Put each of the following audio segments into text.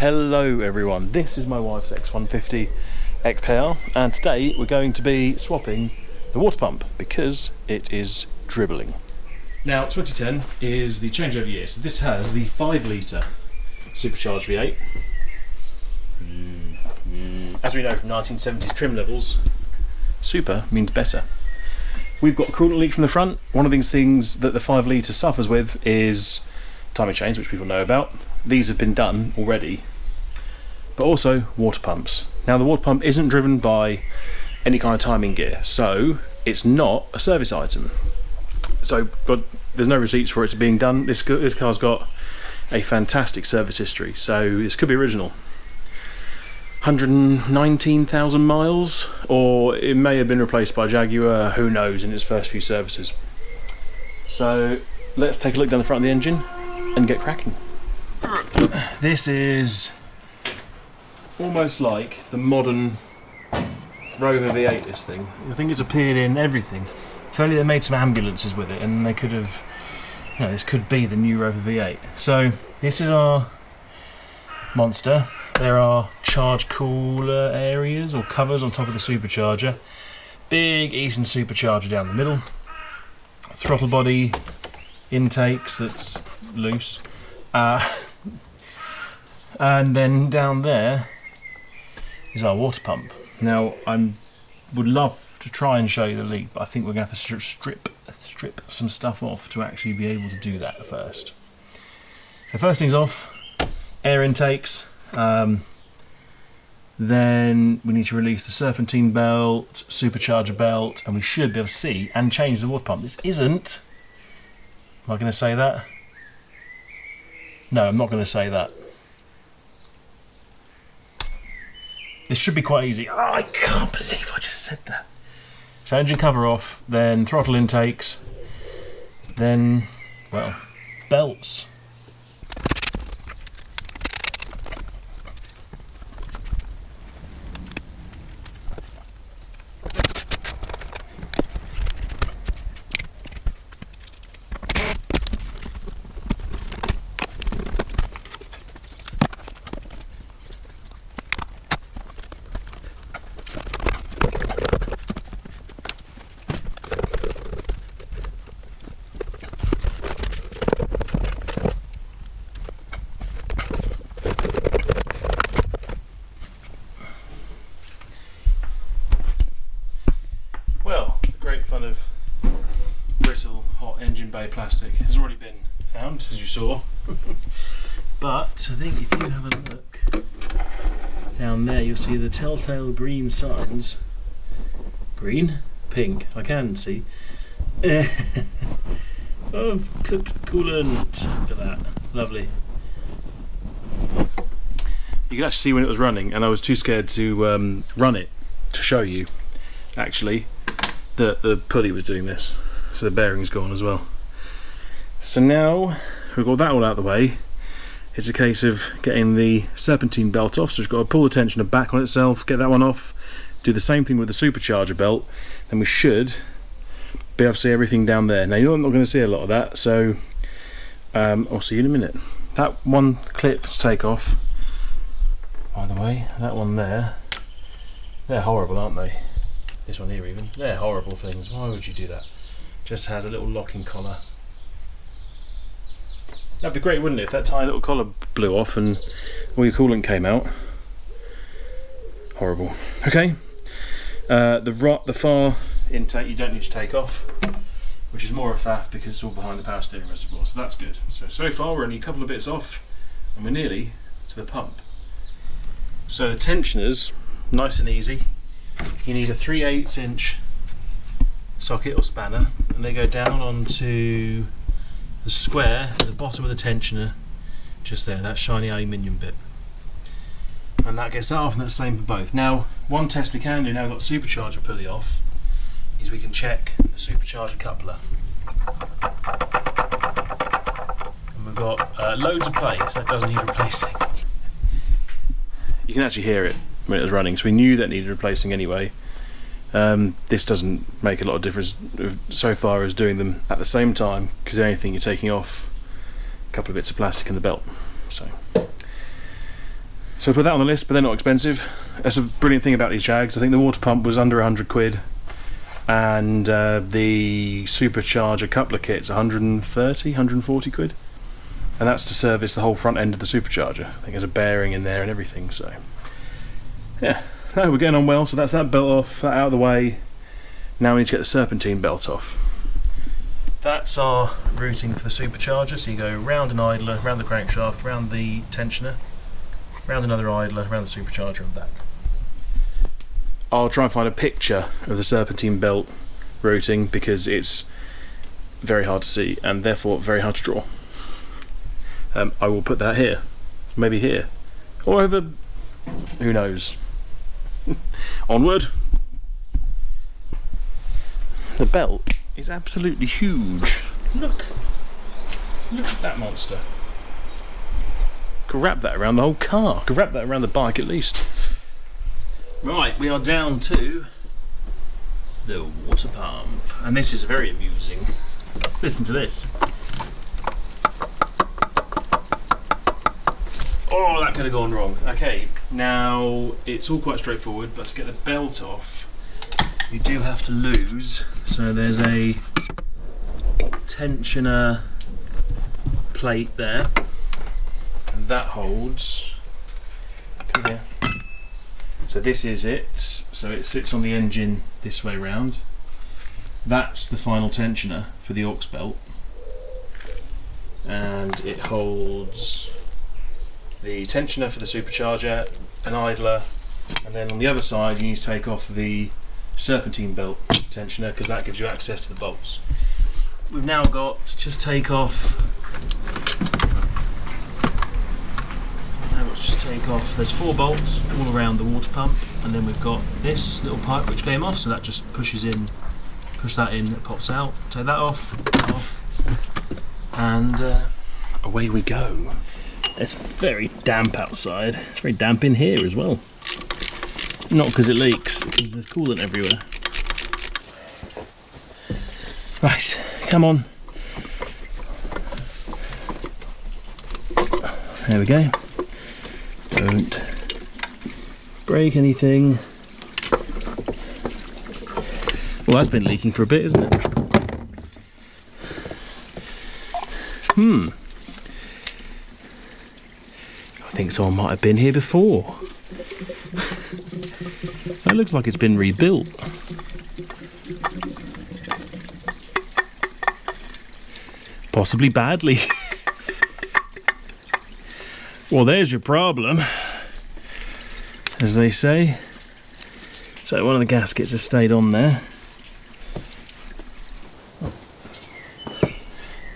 Hello everyone, this is my wife's X150 XKR and today we're going to be swapping the water pump because it is dribbling. Now 2010 is the changeover year, so this has the 5 litre supercharged V8. As we know from 1970s trim levels, super means better. We've got a coolant leak from the front. One of these things that the 5 litre suffers with is timing chains, which people know about. These have been done already, but also water pumps. Now the water pump isn't driven by any kind of timing gear, so it's not a service item. So there's no receipts for it being done. This car's got a fantastic service history, so this could be original. 119,000 miles, or it may have been replaced by Jaguar, who knows, in its first few services. So let's take a look down the front of the engine and get cracking. This is almost like the modern Rover V8, this thing. I think it's appeared in everything. If only they made some ambulances with it and they could have, you know, this could be the new Rover V8. So this is our monster. There are charge cooler areas or covers on top of the supercharger. Big Eastern supercharger down the middle. Throttle body intakes that's loose. And then down there is our water pump. Now I would love to try and show you the leak, but I think we're going to have to strip some stuff off to actually be able to do that first. So first things off, air intakes. Then we need to release the serpentine belt, supercharger belt, and we should be able to see and change the water pump. This isn't... Am I going to say that? No, I'm not going to say that. This should be quite easy. Oh, I can't believe I just said that. So engine cover off, then throttle intakes, then, well, belts. Fun of brittle hot engine bay plastic has already been found, as you saw. But I think if you have a look down there, you'll see the telltale green signs. Green? Pink, I can see. Of cooked coolant. Look at that, lovely. You could actually see when it was running, and I was too scared to run it to show you actually. The pulley was doing this, so the bearing's gone as well. So now we've got that all out of the way, it's a case of getting the serpentine belt off. So we've got to pull the tensioner back on itself, get that one off, do the same thing with the supercharger belt, then we should be able to see everything down there. Now you're not going to see a lot of that, so I'll see you in a minute. That one clip to take off, by the way, that one there, they're horrible, aren't they? This one here even. They're horrible things. Why would you do that? Just has a little locking collar. That'd be great, wouldn't it, if that tiny little collar blew off and all your coolant came out. Horrible. Okay. The far intake you don't need to take off, which is more a faff because it's all behind the power steering reservoir, so that's good. So far we're only a couple of bits off and we're nearly to the pump. So the tensioners, nice and easy. You need a 3/8 inch socket or spanner, and they go down onto the square at the bottom of the tensioner, just there, that shiny aluminium bit. And that gets that off, and that's the same for both. Now, one test we can do now we've got the supercharger pulley off, is we can check the supercharger coupler. And we've got loads of play, so that doesn't need replacing. You can actually hear it when it was running, so we knew that needed replacing anyway. This doesn't make a lot of difference so far as doing them at the same time, because the only thing you're taking off a couple of bits of plastic in the belt. So So I put that on the list, but they're not expensive. That's a brilliant thing about these Jags. I think the water pump was under 100 quid, and the supercharger coupler kit's 130, 140 quid, and that's to service the whole front end of the supercharger. I think there's a bearing in there and everything. So yeah, no, we're getting on well. So that's that belt off, that out of the way. Now we need to get the serpentine belt off. That's our routing for the supercharger. So you go round an idler, round the crankshaft, round the tensioner, round another idler, round the supercharger and back. I'll try and find a picture of the serpentine belt routing because it's very hard to see and therefore very hard to draw. I will put that here, maybe here, or over, who knows. Onward. The belt is absolutely huge. Look at that monster. Could wrap that around the whole car. Could wrap that around the bike at least. Right, we are down to the water pump, and this is very amusing. Listen to this. Oh, that could have gone wrong. Okay, now it's all quite straightforward, but to get the belt off, you do have to lose. So there's a tensioner plate there, and that holds. Come here. So this is it. So it sits on the engine this way round. That's the final tensioner for the aux belt, and it holds the tensioner for the supercharger, an idler, and then on the other side you need to take off the serpentine belt tensioner because that gives you access to the bolts. We've now got to just take off. There's 4 bolts all around the water pump, and then we've got this little pipe which came off, so that just push that in, it pops out. Take that off, and away we go. It's very damp outside. It's very damp in here as well. Not because it leaks, because there's coolant everywhere. Right, come on. There we go. Don't break anything. Well, that's been leaking for a bit, isn't it? I think someone might have been here before. It looks like it's been rebuilt. Possibly badly. Well, there's your problem, as they say. So one of the gaskets has stayed on there.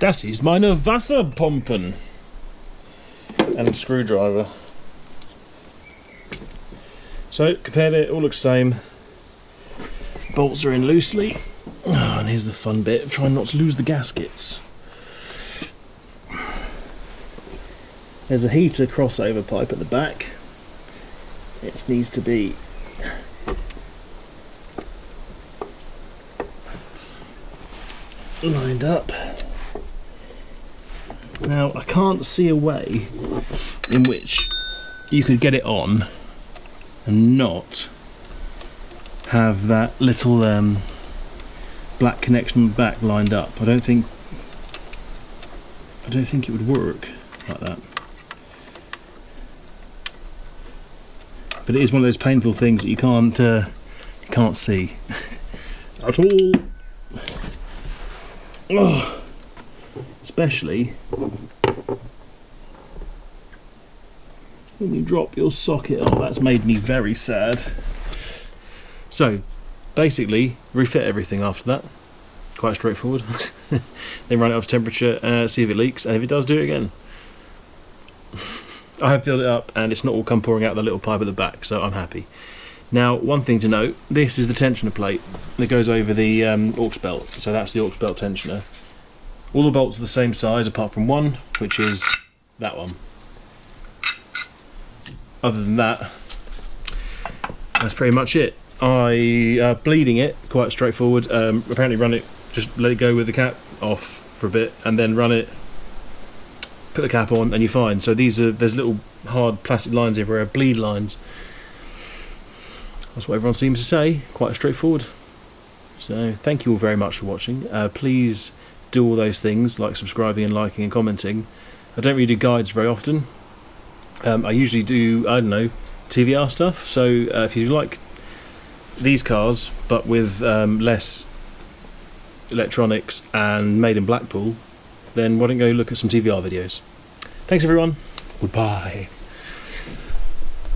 Das ist meine Wasserpumpen. And a screwdriver. So compared it, all looks the same. Bolts are in loosely. Oh, and here's the fun bit of trying not to lose the gaskets. There's a heater crossover pipe at the back. It needs to be lined up. Now I can't see a way in which you could get it on and not have that little black connection on the back lined up. I don't think it would work like that. But it is one of those painful things that you can't see at all. Oh, especially when you drop your socket. Oh, that's made me very sad. So, basically, refit everything after that. Quite straightforward. Then run it up to temperature, see if it leaks, and if it does, do it again. I have filled it up and it's not all come pouring out the little pipe at the back, so I'm happy. Now, one thing to note, this is the tensioner plate that goes over the aux belt, so that's the aux belt tensioner. All the bolts are the same size apart from one, which is that one. Other than that, that's pretty much it. Bleeding it, quite straightforward. Apparently run it, just let it go with the cap off for a bit and then run it, put the cap on and you're fine. So there's little hard plastic lines everywhere, bleed lines. That's what everyone seems to say, quite straightforward. So thank you all very much for watching. Please do all those things like subscribing and liking and commenting. I don't really do guides very often. I usually do, I don't know, TVR stuff. So if you like these cars but with less electronics and made in Blackpool, then why don't you go look at some TVR videos. Thanks everyone. Goodbye.